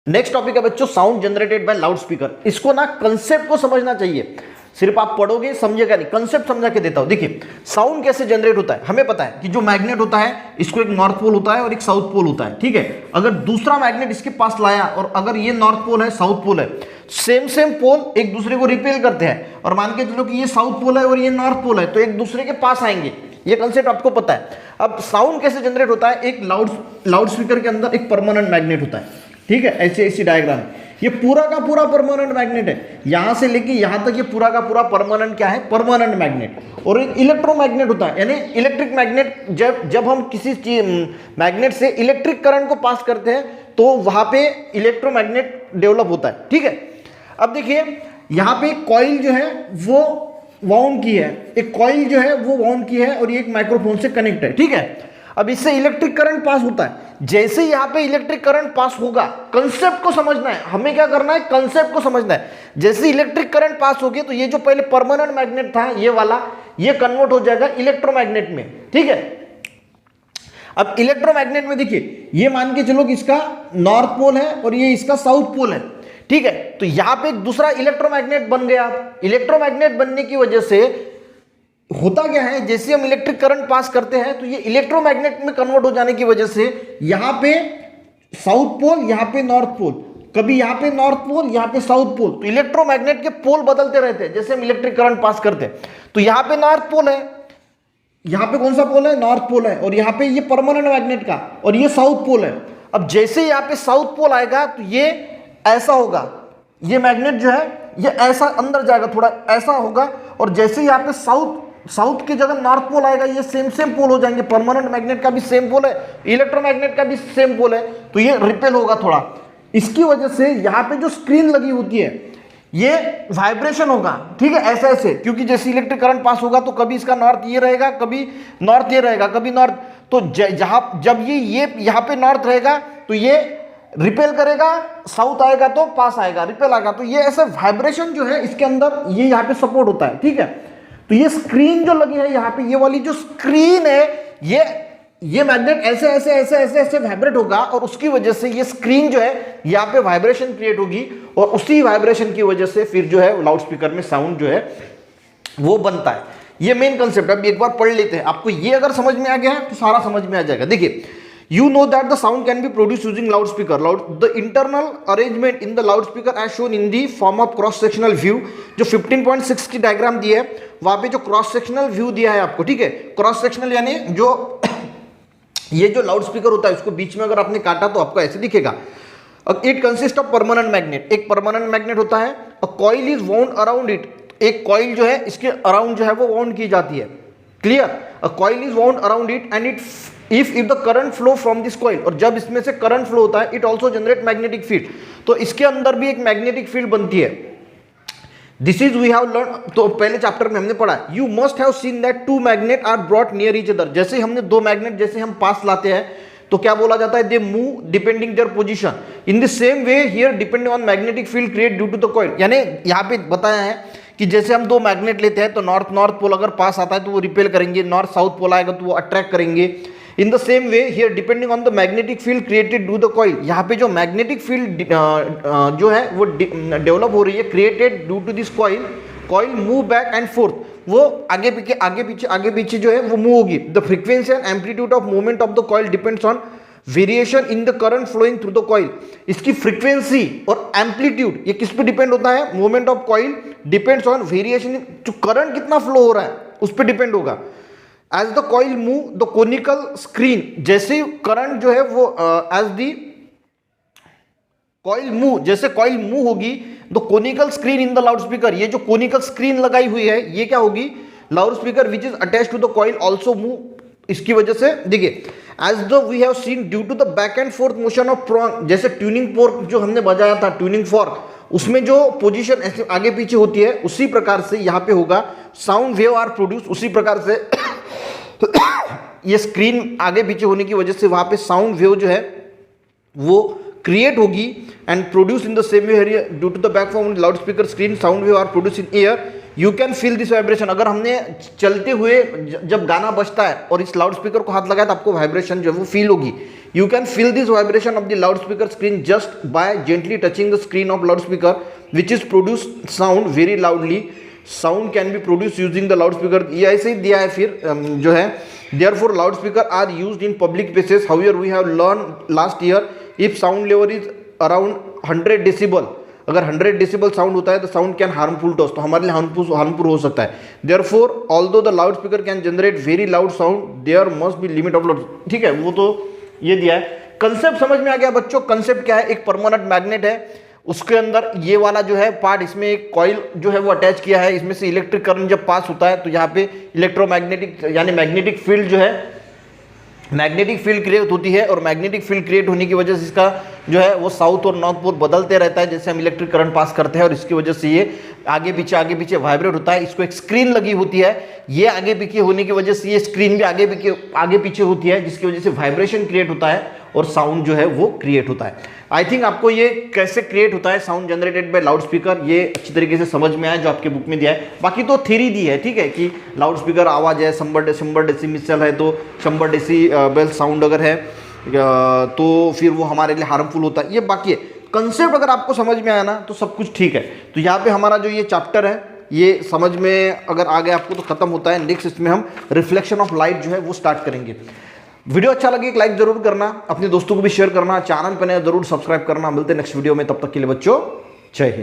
Next topic है बच्चों sound generated by loud speaker. इसको ना कंसेप्ट को समझना चाहिए, सिर्फ आप पढ़ोगे समझेगा नहीं, कंसेप्ट समझा के देता हूं। देखिए साउंड कैसे जनरेट होता है, हमें पता है कि जो मैग्नेट होता है इसको एक नॉर्थ पोल होता है और एक साउथ पोल होता है, ठीक है। अगर दूसरा मैग्नेट इसके पास लाया और अगर ये नॉर्थ पोल है साउथ पोल है, सेम पोल एक दूसरे को रिपेल करते हैं और मान के चलो कि ये साउथ पोल है और ये नॉर्थ पोल है, तो एक दूसरे के पास आएंगे। ये कंसेप्ट आपको पता है। अब साउंड कैसे जनरेट होता है, एक लाउड स्पीकर के अंदर एक परमानेंट मैग्नेट होता है, ठीक है। ऐसी डायग्राम है, ये पूरा का पूरा परमानेंट मैग्नेट है, यहां से लेके यहां तक ये पूरा का पूरा परमानेंट क्या है, परमानेंट मैग्नेट। और एक इलेक्ट्रोमैग्नेट होता है, यानी इलेक्ट्रिक मैग्नेट। जब हम किसी मैग्नेट से इलेक्ट्रिक करंट को पास करते हैं तो वहां पे इलेक्ट्रोमैग्नेट डेवलप होता है, ठीक है। अब देखिए यहां पे कॉइल जो है वो वाउंड की है, एक कॉइल जो है वो वाउंड की है और ये एक माइक्रोफोन से कनेक्ट है, ठीक है। अब इससे इलेक्ट्रिक करंट पास होता है। जैसे यहां पे इलेक्ट्रिक करंट पास होगा, कंसेप्ट को समझना है, हमें क्या करना है, कंसेप्ट को समझना है। जैसे इलेक्ट्रिक करंट पास होगी तो ये जो पहले परमानेंट मैग्नेट था ये वाला, ये कन्वर्ट हो जाएगा इलेक्ट्रोमैग्नेट में, ठीक है। अब इलेक्ट्रोमैग्नेट में देखिए ये मान के चलो कि इसका नॉर्थ पोल है और ये इसका साउथ पोल है, ठीक है। तो यहां पे एक दूसरा इलेक्ट्रोमैग्नेट बन गया। इलेक्ट्रोमैग्नेट बनने की वजह से होता क्या है, जैसे हम इलेक्ट्रिक करंट पास करते हैं तो ये इलेक्ट्रोमैग्नेट में कन्वर्ट हो जाने की वजह से यहां पे साउथ पोल, यहां पे नॉर्थ पोल, कभी यहां पे नॉर्थ पोल, यहां पे साउथ पोल, तो इलेक्ट्रोमैग्नेट के पोल बदलते रहते हैं जैसे हम इलेक्ट्रिक करंट पास करते हैं। तो यहां पे नॉर्थ पोल है, यहां पे कौन सा पोल है, नॉर्थ पोल है, और यहां पे ये परमानेंट मैग्नेट का, और ये साउथ पोल है। अब जैसे यहां पे साउथ पोल आएगा तो ये ऐसा होगा, ये मैग्नेट जो है ये ऐसा अंदर जाएगा, थोड़ा ऐसा होगा, और जैसे यहां पे साउथ की जगह नॉर्थ पोल आएगा, ये सेम पोल हो जाएंगे। परमानेंट मैग्नेट का भी सेम पोल है, इलेक्ट्रोमैग्नेट का भी सेम पोल है, तो ये रिपेल होगा थोड़ा। इसकी वजह से यहां पे जो स्क्रीन लगी होती है ये वाइब्रेशन होगा, ठीक है, ऐसे ऐसे, क्योंकि जैसे इलेक्ट्रिक करंट पास होगा तो कभी इसका नॉर्थ ये रहेगा, कभी नॉर्थ ये रहेगा, कभी नॉर्थ। तो जब ये यहां पे नॉर्थ रहेगा तो ये रिपेल करेगा, साउथ आएगा तो पास आएगा, रिपेल आएगा, तो ये ऐसे वाइब्रेशन जो है इसके अंदर ये यहां पे सपोर्ट होता है, ठीक है। तो ये स्क्रीन जो लगी है यहाँ पे, ये वाली जो स्क्रीन है, ये मैग्नेट ऐसे ऐसे ऐसे ऐसे ऐसे वाइब्रेट होगा और उसकी वजह से ये स्क्रीन जो है यहाँ पे वाइब्रेशन क्रिएट होगी और उसी वाइब्रेशन की वजह से फिर जो है लाउड स्पीकर में साउंड जो है वो बनता है। ये मेन कंसेप्ट है। अब एक बार पढ़ लेते हैं, आपको ये अगर समझ में आ गया है तो सारा समझ में आ जाएगा। देखिए, you know that the sound can be produced using loudspeaker. The internal arrangement in the loudspeaker as shown in the form of cross sectional view. जो 15.6 की डायग्राम दी है वहां पे जो क्रॉस सेक्शनल व्यू दिया है आपको, ठीक है। क्रॉस सेक्शनल यानी जो ये जो लाउड स्पीकर होता है उसको बीच में अगर आपने काटा तो आपको ऐसे दिखेगा। It consist of permanent magnet, एक परमानेंट मैग्नेट होता है। A coil is wound around it, एक कॉइल जो है इसके अराउंड जो है वो वाउंड की जाती है, clear. A coil is wound around it and it if the current flow from this coil, और जब इसमें से करंट फ्लो होता है, it also generate magnetic field, तो इसके अंदर भी एक मैग्नेटिक फील्ड बनती है। This is we have learn, तो पहले चैप्टर में हमने पढ़ा, you must have seen that two magnet are brought near each other. जैसे हमने दो मैग्नेट जैसे हम पास लाते हैं तो क्या बोला जाता है, they move depending their position. In the same way here depending on magnetic field create due to the coil, यानी यहाँ पे बताया है कि जैसे हम दो मैग्नेट लेते हैं तो नॉर्थ पोल अगर पास आता है तो वो रिपेल करेंगे, नॉर्थ साउथ पोल आएगा तो वो अट्रैक्ट करेंगे। इन the same way here depending on the magnetic field created due the coil, यहाँ पे जो मैग्नेटिक फील्ड जो है वो डेवलप हो रही है, created due to this coil move back and forth, वो आगे पीछे जो है वो मूव होगी। The frequency and amplitude of movement of the coil depends on variation in the current flowing through the coil. इसकी फ्रीक्वेंसी और एम्पलीट्यूड ये किस पे डिपेंड होता है, movement of coil depends on variation, जो करंट कितना फ्लो हो रहा है उस पर डिपेंड होगा। As the coil move the conical screen, जैसे करंट जो है वो एज द कॉइल मूव, जैसे कॉइल मूव होगी the conical screen in the loud speaker, ये जो कोनिकल स्क्रीन लगाई हुई है ये क्या होगी, loud speaker which is attach to the coil also move. इसकी वजह से देखिए, as the we have seen due to the back and forth motion of prong, जैसे ट्यूनिंग फोर्क जो हमने बजाया था, ट्यूनिंग फोर्क, उसमें जो पोजीशन ऐसे आगे पीछे होती है उसी प्रकार से यहाँ पे होगा, साउंड वेव आर प्रोड्यूस, उसी प्रकार से ये स्क्रीन आगे पीछे होने की वजह से वहां पे साउंड वेव जो है वो क्रिएट होगी and produce in the same way due to the back from loud speaker screen sound wave are produce in air. You can feel this vibration, अगर हमने चलते हुए जब गाना बजता है और इस लाउड स्पीकर को हाथ लगाया तो आपको वाइब्रेशन जो है वो फील होगी। You can feel this vibration of the loudspeaker screen just by gently touching the screen of loudspeaker, which is produce sound very loudly. Sound can be produced using the loudspeaker. ये ऐसे ही दिया है फिर जो है, therefore loudspeaker are used in public places. However, we have learned last year if sound level is around 100 decibel, अगर 100 decibel sound होता है तो sound can harmful to us, तो हमारे लिए हार्मफुल हो सकता है. Therefore although the loud speaker can generate very loud sound, there must be limit of loud. ठीक है, वो तो ये दिया है. कंसेप्ट समझ में आ गया बच्चों. कंसेप्ट क्या है, एक परमानेंट मैग्नेट है, उसके अंदर ये वाला जो है पार्ट, इसमें एक कॉइल जो है वो अटैच किया है, इसमें से इलेक्ट्रिक करंट जब पास होता है तो यहाँ पे इलेक्ट्रोमैग्नेटिक यानी मैग्नेटिक फील्ड जो है, मैग्नेटिक फील्ड क्रिएट होती है. और मैग्नेटिक फील्ड क्रिएट होने की वजह से इसका जो है वो साउथ और नॉर्थ पोल बदलते रहता है जैसे हम इलेक्ट्रिक करंट पास करते हैं, और इसकी वजह से ये आगे पीछे वाइब्रेट होता है. इसको एक स्क्रीन लगी होती है, ये आगे पीछे होने की वजह से ये स्क्रीन भी आगे पीछे होती है, जिसकी वजह से वाइब्रेशन क्रिएट होता है और साउंड जो है वो क्रिएट होता है. आई थिंक आपको ये कैसे क्रिएट होता है sound generated by loud speaker, ये अच्छी तरीके से समझ में आया जो आपके बुक में दिया है. बाकी तो थ्योरी दी है, ठीक है, कि लाउड स्पीकर आवाज़ है 100 डेसिबल है, तो 100 डेसिबल साउंड अगर है तो फिर वो हमारे लिए हार्मफुल होता है. ये बाकी है. कंसेप्ट अगर आपको समझ में आया ना तो सब कुछ ठीक है. तो यहाँ पे हमारा जो ये चैप्टर है ये समझ में अगर आ गया आपको तो खत्म होता है. नेक्स्ट इसमें हम रिफ्लेक्शन ऑफ लाइट जो है वो स्टार्ट करेंगे. वीडियो अच्छा लगे एक लाइक जरूर करना, अपने दोस्तों को भी शेयर करना, चैनल पर नए जरूर सब्सक्राइब करना. मिलते हैं नेक्स्ट वीडियो में, तब तक के लिए बच्चों जय हिंद.